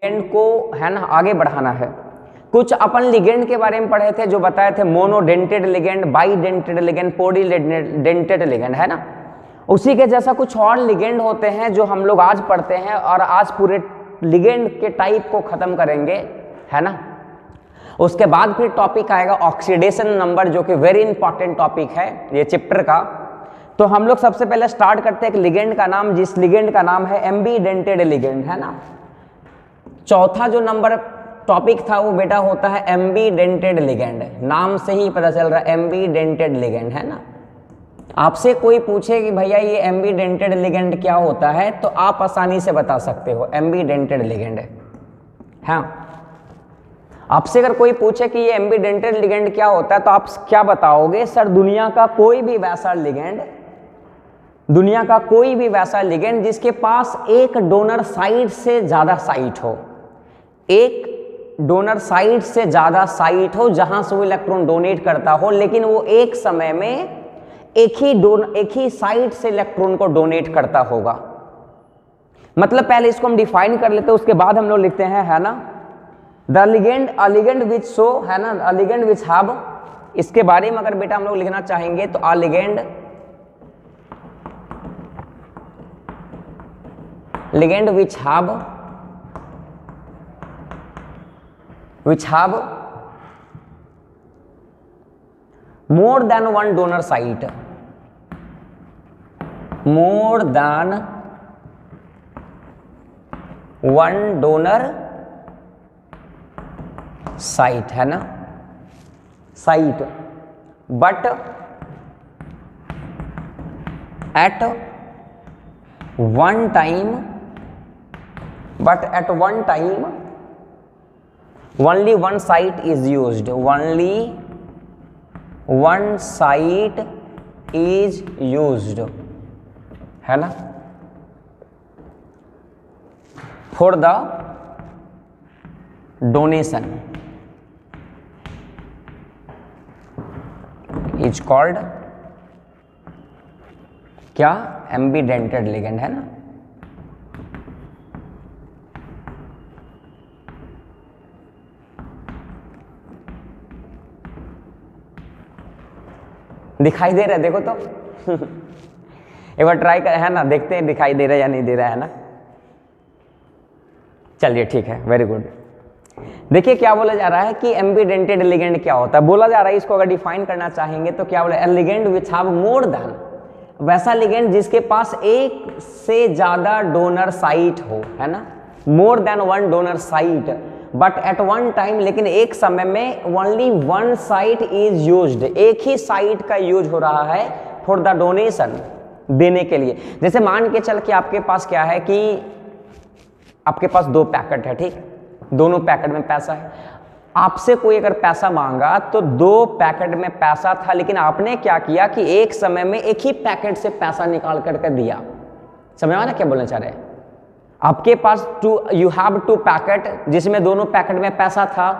Ligand को है ना आगे बढ़ाना है। कुछ अपन लिगेंड के बारे में पढ़े थे जो बताए थे, monodentate ligand, bidentate ligand, polydentate ligand, है ना। उसी के जैसा कुछ और लिगेंड होते हैं जो हम लोग आज पढ़ते हैं, और आज पूरे लिगेंड के टाइप को खत्म करेंगे, है ना। उसके बाद फिर टॉपिक आएगा ऑक्सीडेशन नंबर, जो कि वेरी इंपॉर्टेंट टॉपिक है ये चैप्टर का। तो हम लोग सबसे पहले स्टार्ट करते हैं एक लिगेंड का नाम, जिस लिगेंड का नाम है एम्बीडेंटेड लिगेंड, है ना। चौथा जो नंबर टॉपिक था वो बेटा होता है एम्बीडेंटेड लिगेंड। नाम से ही पता चल रहा है एम्बीडेंटेड लिगेंड, है ना। आपसे कोई पूछे कि भैया ये एम्बीडेंटेड लिगेंड क्या होता है, तो आप आसानी से बता सकते हो एम्बीडेंटेड लिगेंड, हाँ। आपसे अगर कोई पूछे कि ये एम्बीडेंटेड लिगेंड क्या होता है, तो आप क्या बताओगे? सर दुनिया का कोई भी वैसा लिगेंड, दुनिया का कोई भी वैसा लिगेंड जिसके पास एक डोनर साइट से ज्यादा साइट हो, एक डोनर साइट से ज्यादा साइट हो जहां से वो इलेक्ट्रॉन डोनेट करता हो, लेकिन वो एक समय में एक ही साइट से इलेक्ट्रॉन को डोनेट करता होगा। मतलब पहले इसको हम डिफाइन कर लेते हैं, उसके बाद हम लोग लिखते हैं, है ना। The ligand, a ligand which show, है ना, अ लिगेंड विच हैव, इसके बारे में अगर बेटा हम लोग लिखना चाहेंगे तो a ligand, ligand which have more than one donor site, more than one donor site, है ना, site, but at one time only one site is used, only one site is used, है ना, for the donation is called क्या? एम्बीडेंटेड ligand, है ना। दिखाई दे रहा है, देखो तो एक बार ट्राई कर, है ना, देखते हैं दिखाई दे रहा है या नहीं दे रहा है ना। चलिए ठीक है, वेरी गुड। देखिए क्या बोला जा रहा है कि एम्बीडेंटेड लिगेंड क्या होता है। बोला जा रहा है इसको अगर डिफाइन करना चाहेंगे तो क्या बोला, a ligand which have more than, वैसा लिगेंड जिसके पास एक से ज्यादा डोनर साइट हो, है ना, more than one donor site, but at one time, लेकिन एक समय में only one site is used, एक ही साइट का यूज हो रहा है फॉर द डोनेशन, देने के लिए। जैसे मान के चल के आपके पास क्या है कि आपके पास 2 पैकेट है, ठीक, दोनों पैकेट में पैसा है। आपसे कोई अगर पैसा मांगा तो 2 पैकेट में पैसा था, लेकिन आपने क्या किया कि एक समय में एक ही पैकेट से पैसा निकाल करके दिया। समझ में आ रहा क्या बोलना चाह रहे हैं? आपके पास यू हैव 2 पैकेट जिसमें दोनों पैकेट में पैसा था,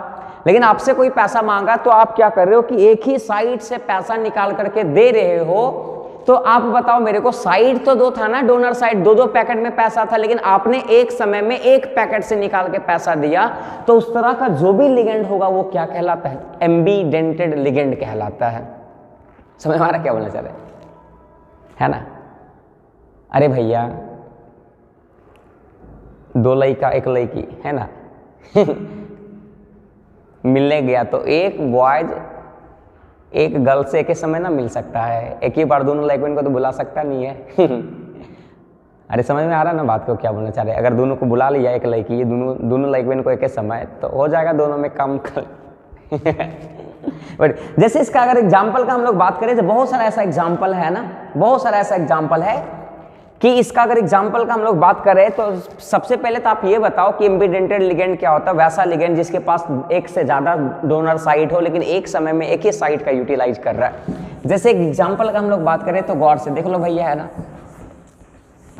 लेकिन आपसे कोई पैसा मांगा तो आप क्या कर रहे हो कि एक ही साइड से पैसा निकाल करके दे रहे हो। तो आप बताओ मेरे को, साइड तो 2 था ना, डोनर साइड, 2 पैकेट में पैसा था, लेकिन आपने एक समय में एक पैकेट से निकाल के पैसा दिया, तो उस तरह का जो भी लिगेंड होगा वो क्या कहलाता है? एम्बीडेंटेड लिगेंड कहलाता है। समझ में आ रहा क्या बोलना चाह रहे है ना। अरे भैया 2 लड़का 1 लड़की, है ना मिलने गया तो एक बॉयज एक गर्ल से एक ही समय ना मिल सकता है, एक ही बार दोनों लड़कों को तो बुला सकता नहीं है अरे समझ में आ रहा है ना बात को, क्या बोलना चाह रहे हैं? अगर दोनों को बुला लिया, एक लड़की, दोनों लड़कों को एक ही समय, तो हो जाएगा दोनों में कम बट जैसे इसका अगर एग्जाम्पल का हम लोग बात करें तो बहुत सारा ऐसा एग्जाम्पल है ना, बहुत सारा ऐसा एग्जाम्पल है कि इसका अगर एग्जाम्पल का हम लोग बात करें तो सबसे पहले तो आप ये बताओ कि एम्बीडेंटेड लिगेंड क्या होता है? वैसा लिगेंड जिसके पास एक से ज़्यादा डोनर साइट हो, लेकिन एक समय में एक ही साइट का यूटिलाइज कर रहा है। जैसे एग्जाम्पल का हम लोग बात करें तो गौर से देख लो भैया, है ना।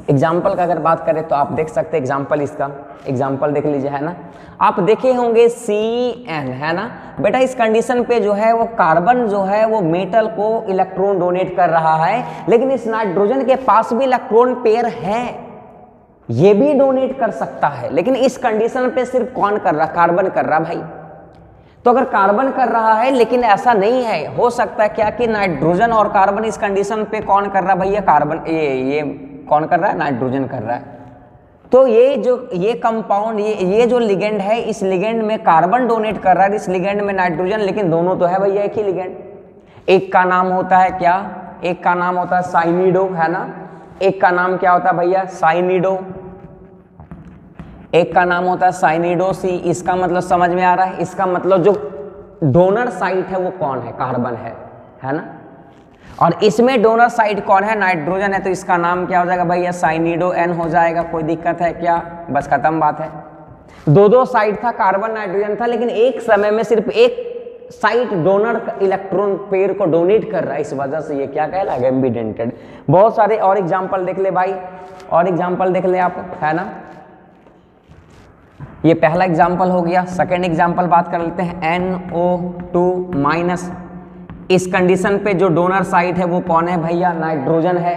एग्जाम्पल का अगर बात करें तो आप देख सकते हैं एग्जाम्पल, इसका एग्जाम्पल देख लीजिए, है ना। आप देखे होंगे CN, है ना बेटा। इस कंडीशन पे जो है वो कार्बन जो है वो मेटल को इलेक्ट्रॉन डोनेट कर रहा है, लेकिन इस नाइट्रोजन के पास भी इलेक्ट्रॉन पेयर है, ये भी डोनेट कर सकता है, लेकिन इस कंडीशन पे सिर्फ कौन कर रहा, कार्बन कर रहा भाई। तो अगर कार्बन कर रहा है, लेकिन ऐसा नहीं है, हो सकता है क्या कि नाइट्रोजन और कार्बन इस कंडीशन पे कौन कर रहा है भैया, कार्बन, ये कौन कर रहा है, नाइट्रोजन कर रहा है। तो ये कंपाउंड, ये जो लिगेंड है, इस लिगेंड में कार्बन डोनेट कर रहा है, इस लिगेंड में नाइट्रोजन, लेकिन दोनों तो है भैया एक ही लिगेंड। एक का नाम होता है क्या, एक का नाम होता है साइनिडो, है ना, एक का नाम क्या होता है भैया, साइनिडो, एक का नाम होता है साइनिडो सी। इसका मतलब समझ में आ रहा है, इसका मतलब जो डोनर साइट है वो कौन है, कार्बन है ना, और इसमें डोनर साइट कौन है, नाइट्रोजन है, तो इसका नाम क्या हो जाएगा भैया, साइनिडो एन हो जाएगा। कोई दिक्कत है क्या, बस खत्म बात है। दो साइट था, कार्बन नाइट्रोजन था, लेकिन एक समय में सिर्फ एक साइट डोनर इलेक्ट्रॉन पेयर को डोनेट कर रहा है, इस वजह से ये क्या कहलाएगा, एम्बीडेंटेड। बहुत सारे और एग्जाम्पल देख ले भाई, और एग्जाम्पल देख ले आप, है ना। ये पहला एग्जाम्पल हो गया। सेकेंड एग्जाम्पल बात कर लेते हैं, NO2 माइनस। इस कंडीशन पे जो डोनर साइट है वो कौन है भैया, नाइट्रोजन है।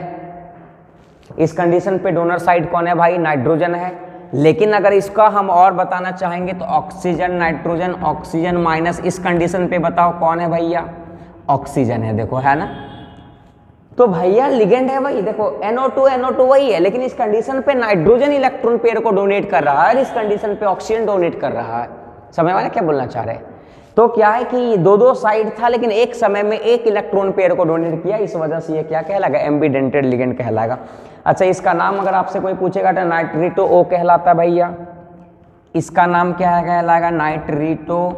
इस कंडीशन पे डोनर साइट कौन है भाई, नाइट्रोजन है। लेकिन अगर इसका हम और बताना चाहेंगे तो ऑक्सीजन नाइट्रोजन, ऑक्सीजन माइनस, इस कंडीशन पे बताओ कौन है भैया, ऑक्सीजन है, देखो, है ना। तो भैया लिगेंड है भाई, देखो NO2 वही है, लेकिन इस कंडीशन पे नाइट्रोजन इलेक्ट्रॉन पेयर को डोनेट कर रहा है, इस कंडीशन पे ऑक्सीजन डोनेट कर रहा है। समझ में क्या बोलना चाह रहे हैं। तो क्या है कि दो साइड था, लेकिन एक समय में एक इलेक्ट्रॉन पेयर को डोनेट किया, इस वजह से ये क्या कहलाएगा, एम्बीडेंटेड लिगेंड कहलाएगा। अच्छा, इसका नाम अगर आपसे कोई पूछेगा तो नाइट्रिटो O कहलाता है भैया। इसका नाम क्या है, कहलाएगा नाइट्रिटो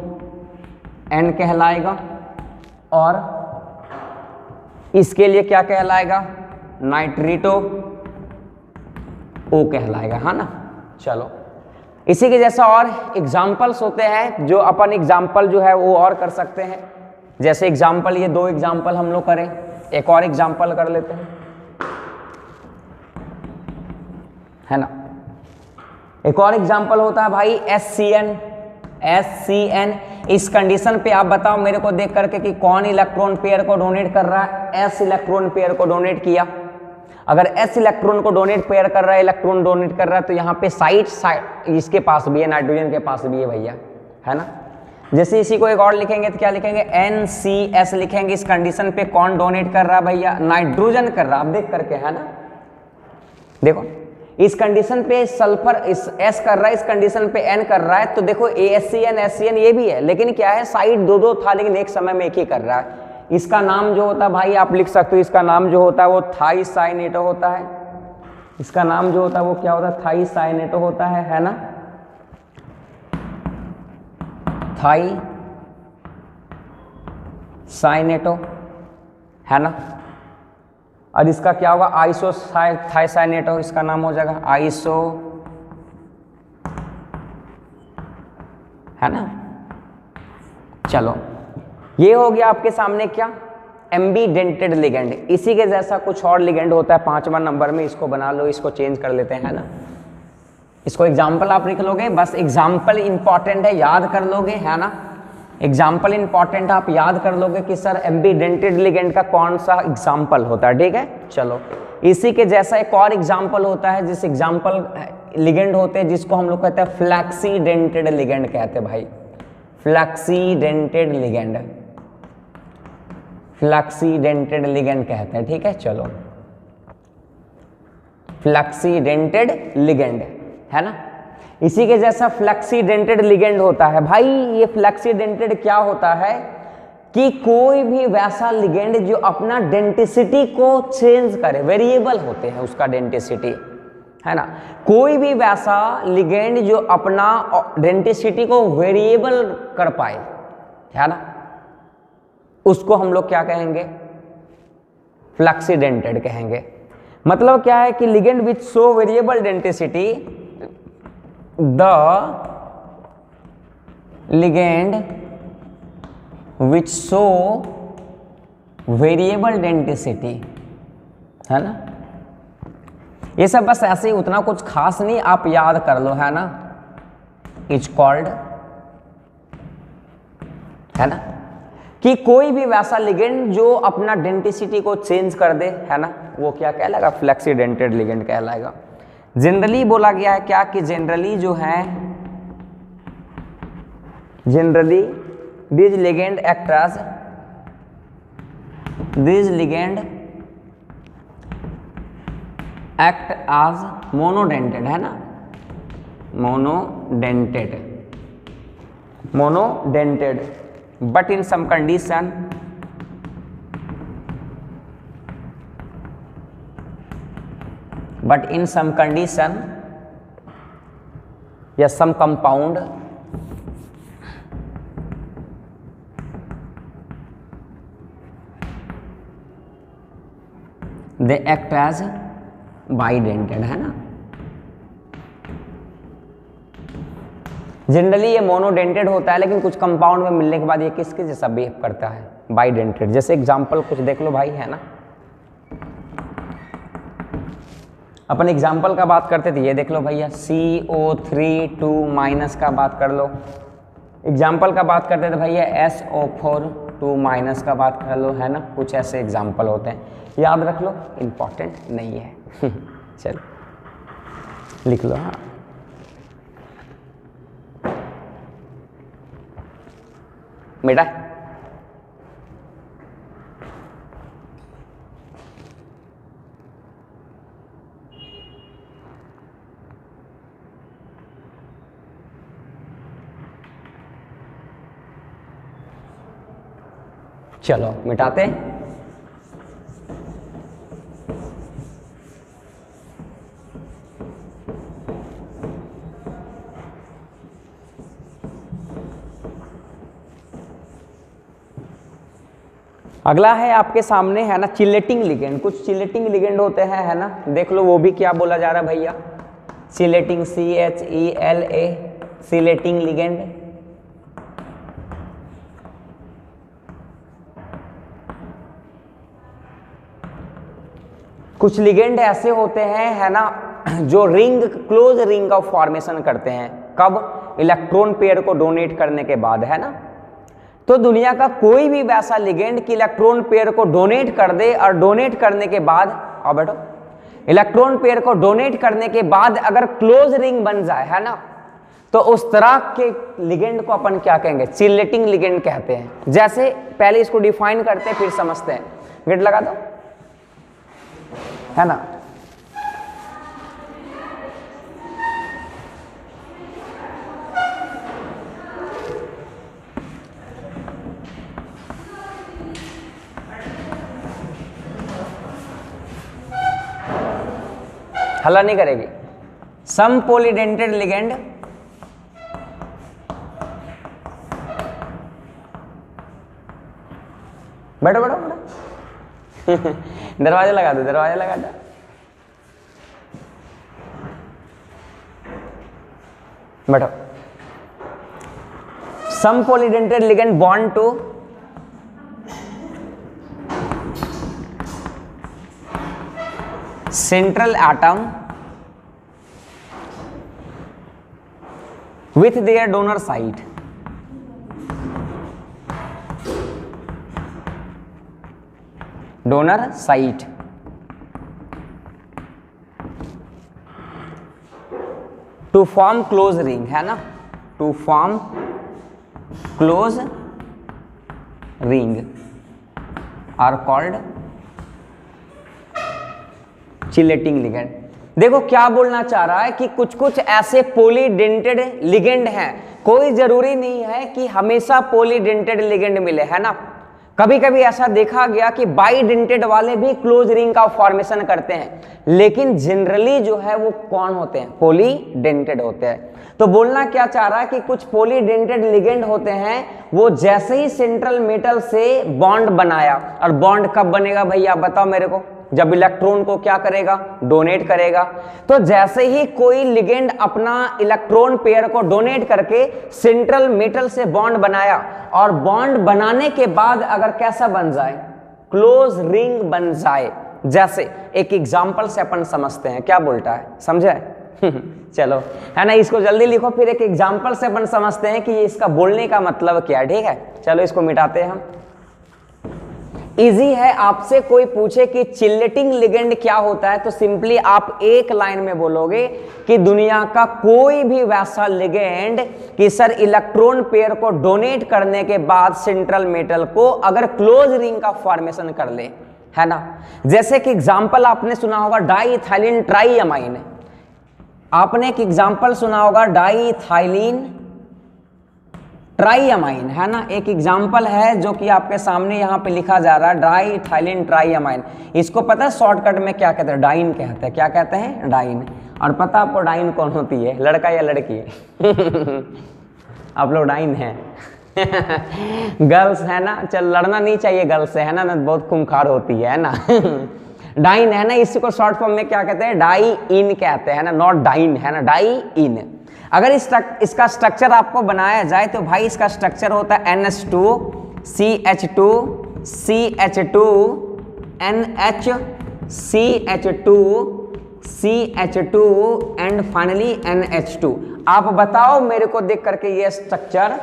N कहलाएगा, और इसके लिए क्या कहलाएगा, नाइट्रिटो O कहलाएगा, है ना। चलो, इसी के जैसा और एग्जाम्पल्स होते हैं जो अपन एग्जाम्पल जो है वो और कर सकते हैं। जैसे एग्जाम्पल, ये 2 एग्जाम्पल हम लोग करें, एक और एग्जाम्पल कर लेते हैं, है ना। एक और एग्जाम्पल होता है भाई SCN। इस कंडीशन पे आप बताओ मेरे को देख करके कि कौन इलेक्ट्रॉन पेयर को डोनेट कर रहा है, S इलेक्ट्रॉन पेयर को डोनेट किया। अगर S इलेक्ट्रॉन को डोनेट पेयर कर रहा है, इलेक्ट्रॉन डोनेट कर रहा है, तो यहाँ पे साइड इसके पास भी है, नाइट्रोजन के पास भी है भैया, है ना। जैसे इसी को एक और लिखेंगे तो क्या लिखेंगे, NCS लिखेंगे। इस कंडीशन पे कौन डोनेट कर रहा है भैया, नाइट्रोजन कर रहा है, आप देख करके, है ना। देखो, इस कंडीशन पे सल्फर इस S कर रहा है, इस कंडीशन पे N कर रहा है, तो देखो ASCN SCN ये भी है, लेकिन क्या है, साइड दो था, लेकिन एक समय में एक ही कर रहा है। इसका नाम जो होता है भाई, आप लिख सकते हो, इसका नाम जो होता है वो थाइसाइनेटो होता है। इसका नाम जो होता है वो क्या होता है, थाइसाइनेटो होता है ना, थाइसाइनेटो, है ना। और इसका क्या होगा, थाइसाइनेटो, इसका नाम हो जाएगा आइसो, है ना। चलो, ये हो गया आपके सामने क्या, एम्बीडेंटेड लिगेंड। इसी के जैसा कुछ और लिगेंड होता है 5वां नंबर में, इसको बना लो, इसको चेंज कर लेते हैं, है ना। इसको एग्जाम्पल आप लिख लोगे, बस एग्जाम्पल इंपॉर्टेंट है, याद कर लोगे, है ना। एग्जाम्पल इंपॉर्टेंट आप याद कर लोगे कि सर एम्बीडेंटेड लिगेंड का कौन सा एग्जाम्पल होता है, ठीक है। चलो, इसी के जैसा एक और एग्जाम्पल होता है, जिस एग्जाम्पल लिगेंड होते हैं जिसको हम लोग कहते हैं फ्लैक्सीडेंटेड लिगेंड कहते हैं भाई, फ्लैक्सीडेंटेड लिगेंड, फ्लैक्सीडेंटेड लिगेंड कहते हैं, ठीक है। चलो, फ्लैक्सीडेंटेड लिगेंड, है ना। इसी के जैसा फ्लैक्सीडेंटेड लिगेंड होता है भाई। ये फ्लैक्सीडेंटेड क्या होता है कि कोई भी वैसा लिगेंड जो अपना डेंसिटी को चेंज करे, वेरिएबल होते हैं उसका डेंसिटी, है ना। कोई भी वैसा लिगेंड जो अपना डेंसिटी को वेरिएबल कर पाए, है ना, उसको हम लोग क्या कहेंगे, फ्लैक्सीडेंटेड कहेंगे। मतलब क्या है कि ligand with so variable density, the ligand which so variable density, है ना। ये सब बस ऐसे ही, उतना कुछ खास नहीं, आप याद कर लो, है ना। इज कॉल्ड, है ना, कि कोई भी वैसा लिगेंड जो अपना डेंसिटी को चेंज कर दे, है ना, वो क्या कहलाएगा, फ्लैक्सीडेंटेड लिगेंड कहलाएगा। जनरली बोला गया है क्या कि जनरली जो है, generally this ligand act as, this ligand act as monodentate, है ना, monodentate, monodentate, but in some condition, but in some condition या some compound they act as bidentate, है ना। जनरली ये मोनोडेंटेड होता है, लेकिन कुछ कंपाउंड में मिलने के बाद ये किसके जैसा बिहेव करता है, बाइडेंटेड। जैसे एग्जांपल कुछ देख लो भाई, है ना। अपन एग्जाम्पल का बात करते थे, ये देख लो भैया, CO3 2 माइनस का बात कर लो। एग्जाम्पल का बात करते थे भैया SO4 2 माइनस का बात कर लो, है ना। कुछ ऐसे एग्जाम्पल होते हैं, याद रख लो, इम्पॉर्टेंट नहीं है। चलो लिख लो। हाँ, बेटा चलो मिटाते। अगला है आपके सामने, है ना, चिलेटिंग लिगेंड। कुछ चिलेटिंग लिगेंड होते हैं, है ना, देख लो वो भी क्या बोला जा रहा है भैया, चिलेटिंग, CHELA, चिलेटिंग लिगेंड। कुछ लिगेंड ऐसे होते हैं, है ना, जो रिंग, क्लोज रिंग का फॉर्मेशन करते हैं। कब? इलेक्ट्रॉन पेयर को डोनेट करने के बाद, है ना। तो दुनिया का कोई भी वैसा लिगेंड कि इलेक्ट्रॉन पेयर को डोनेट कर दे, और डोनेट करने के बाद, आओ बैठो, इलेक्ट्रॉन पेयर को डोनेट करने के बाद अगर क्लोज रिंग बन जाए, है ना, तो उस तरह के लिगेंड को अपन क्या कहेंगे? चिलेटिंग लिगेंड कहते हैं। जैसे पहले इसको डिफाइन करते हैं, फिर समझते हैं। गेट लगा दो, है ना। हल्ला नहीं करेगी। सम पॉलीडेंटेड लिगेंड बैठो बैठो बैठो दरवाजा लगा दो, दरवाजा लगा दो। बैठो। Some polydentate ligand bond to central atom with their donor site, donor site to form close ring, है ना, to form close ring are called chelating ligand. देखो क्या बोलना चाह रहा है कि कुछ कुछ ऐसे पॉलीडेंटेड लिगेंड हैं, कोई जरूरी नहीं है कि हमेशा पॉलीडेंटेड लिगेंड मिले, है ना। कभी कभी ऐसा देखा गया कि बाइडेंटेड वाले भी क्लोज रिंग का फॉर्मेशन करते हैं, लेकिन जनरली जो है वो कौन होते हैं? पॉलीडेंटेड होते हैं। तो बोलना क्या चाह रहा है कि कुछ पॉलीडेंटेड लिगेंड होते हैं, वो जैसे ही सेंट्रल मेटल से बॉन्ड बनाया, और बॉन्ड कब बनेगा भैया बताओ मेरे को? जब इलेक्ट्रॉन को क्या करेगा? डोनेट करेगा। तो जैसे ही कोई लिगेंड अपना इलेक्ट्रॉन पेयर को डोनेट करके सेंट्रल मेटल से बॉन्ड बनाया, और बॉन्ड बनाने के बाद अगर कैसा बन जाए? क्लोज रिंग बन जाए। जैसे एक एग्जांपल से अपन समझते हैं, क्या बोलता है, समझे? चलो, है ना, इसको जल्दी लिखो, फिर एक एग्जांपल से अपन समझते हैं कि इसका बोलने का मतलब क्या है। ठीक है, चलो इसको मिटाते हैं हम। इजी है, आपसे कोई पूछे कि चिल्लेटिंग लिगेंड क्या होता है तो सिंपली आप एक लाइन में बोलोगे कि दुनिया का कोई भी वैसा लिगेंड कि सर इलेक्ट्रॉन पेयर को डोनेट करने के बाद सेंट्रल मेटल को अगर क्लोज रिंग का फॉर्मेशन कर ले, है ना। जैसे कि एग्जांपल आपने सुना होगा डाईइथाइलिन ट्राईअमाइन, आपने एक एग्जांपल सुना होगा डाईइथाइलिन ट्राईअमाइन, है ना। एक एग्जाम्पल है जो कि आपके सामने यहाँ पे लिखा जा रहा है डाईइथाइलिन ट्राईअमाइन। इसको पता है शॉर्टकट में क्या कहते हैं? डाइन कहते हैं। क्या कहते हैं? डाइन। और पता आपको डाइन कौन होती है, लड़का या लड़की? आप लोग डाइन हैं। गर्ल्स है ना, चल लड़ना नहीं चाहिए गर्ल्स से, है ना, बहुत खूंखार होती है ना। डाइन है ना, इसी को शॉर्ट फॉर्म में क्या कहते हैं? डाई इन कहते हैं ना, नॉट डाइन, है ना, डाई इन। अगर इसका स्ट्रक्चर आपको बनाया जाए तो भाई इसका स्ट्रक्चर होता है NH2 CH2 CH2 NH CH2 CH2 and finally NH2। आप बताओ मेरे को देख करके ये स्ट्रक्चर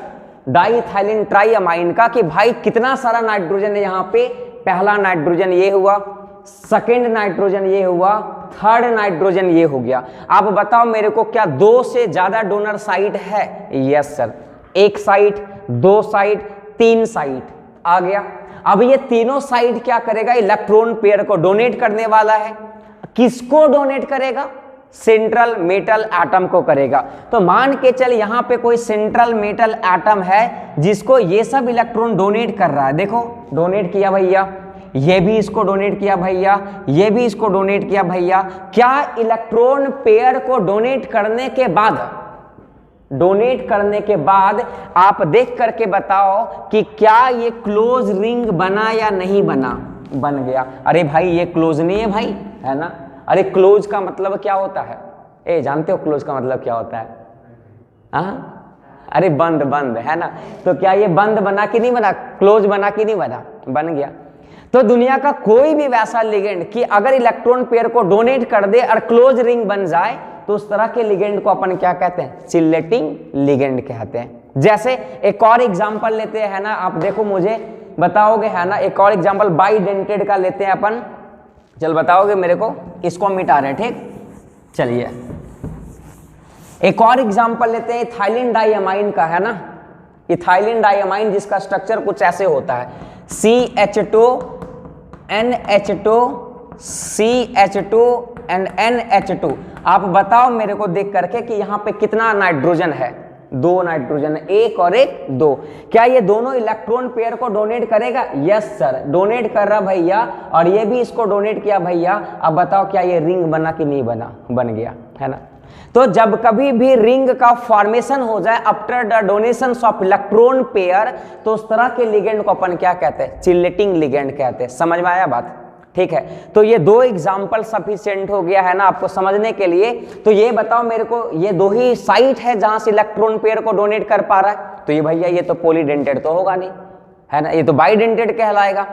डाईइथाइलिन ट्राईअमाइन का कि भाई कितना सारा नाइट्रोजन है यहाँ पे। पहला नाइट्रोजन ये हुआ, सेकेंड नाइट्रोजन ये हुआ, थर्ड नाइट्रोजन ये हो गया। आप बताओ मेरे को क्या 2 से ज्यादा डोनर साइट है? Yes sir, 1 site, 2 site, 3 site आ गया। अब ये तीनों साइट क्या करेगा? इलेक्ट्रॉन पेयर को डोनेट करने वाला है। किसको डोनेट करेगा? सेंट्रल मेटल एटम को करेगा। तो मान के चल यहां पे कोई सेंट्रल मेटल एटम है जिसको ये सब इलेक्ट्रॉन डोनेट कर रहा है। देखो डोनेट किया भैया, ये भी इसको डोनेट किया भैया, ये भी इसको डोनेट किया भैया। क्या इलेक्ट्रॉन पेयर को डोनेट करने के बाद आप देख करके बताओ कि क्या ये क्लोज रिंग बना या नहीं बना? बन गया। अरे भाई ये क्लोज नहीं है भाई, है ना। अरे क्लोज का मतलब क्या होता है? ए जानते हो क्लोज का मतलब क्या होता है? अरे बंद, बंद, है ना। तो क्या ये बंद बना कि नहीं बना? क्लोज बना कि नहीं बना? बन गया। तो दुनिया का कोई भी वैसा लिगेंड कि अगर इलेक्ट्रॉन पेयर को डोनेट कर दे और क्लोज रिंग बन जाए तो उस तरह के लिगेंड को अपन क्या कहते हैं? चिल्लेटिंग लिगेंड कहते हैं। जैसे एक और एग्जांपल लेते हैं, है ना, आप देखो मुझे बताओगे, है ना। एक और एग्जांपल बाईडेंटेड का लेते हैं अपन। चल बताओगे मेरे को, इसको मिटा रहे, ठीक। चलिए एक और एग्जांपल लेते हैं इथाइलिन डाईअमाइन का, है ना। इथाइलिन डाईअमाइन जिसका स्ट्रक्चर कुछ ऐसे होता है CH2 NH2 CH2 and NH2। आप बताओ मेरे को देख करके कि यहाँ पे कितना नाइट्रोजन है? 2 नाइट्रोजन, 1 और 1 2। क्या ये दोनों इलेक्ट्रॉन पेयर को डोनेट करेगा? यस सर, डोनेट कर रहा भैया, और ये भी इसको डोनेट किया भैया। अब बताओ क्या ये रिंग बना कि नहीं बना? बन गया, है ना। तो जब कभी भी रिंग का फॉर्मेशन हो जाए after the donation of electron pair तो उस तरह के लिगेंड को अपन क्या कहते हैं? चिल्लेटिंग लिगेंड कहते हैं। समझ में आया बात? ठीक है। तो ये 2 एग्जाम्पल सफिशिएंट हो गया, है ना, आपको समझने के लिए। तो ये बताओ मेरे को, ये 2 ही साइट है जहां से इलेक्ट्रॉन पेयर को डोनेट कर पा रहा है। तो ये भैया ये तो पॉलीडेंटेड तो होगा नहीं, है ना, ये तो बाईडेंटेड कहलाएगा।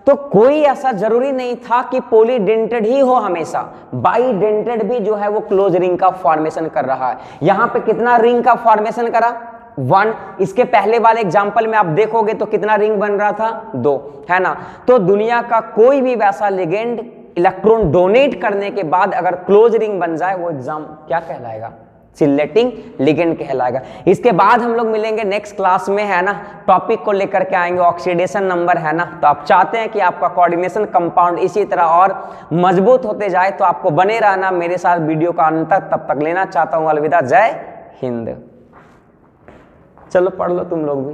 तो कोई ऐसा जरूरी नहीं था कि पॉलीडेंटेड ही हो हमेशा, बाईडेंटेड भी जो है वो क्लोज रिंग का फॉर्मेशन कर रहा है। यहां पे कितना रिंग का फॉर्मेशन करा? 1। इसके पहले वाले एग्जांपल में आप देखोगे तो कितना रिंग बन रहा था? 2, है ना। तो दुनिया का कोई भी वैसा लिगेंड इलेक्ट्रॉन डोनेट करने के बाद अगर क्लोज रिंग बन जाए वो एग्जाम क्या कहलाएगा? चिल्लेटिंग लिगेंड कहलाएगा। इसके बाद हम लोग मिलेंगे नेक्स्ट क्लास में, है ना, टॉपिक को लेकर के आएंगे ऑक्सीडेशन नंबर, है ना। तो आप चाहते हैं कि आपका कोऑर्डिनेशन कंपाउंड इसी तरह और मजबूत होते जाए तो आपको बने रहना मेरे साथ वीडियो का अंत तक। तब तक लेना चाहता हूं अलविदा, जय हिंद। चलो पढ़ लो तुम लोग भी।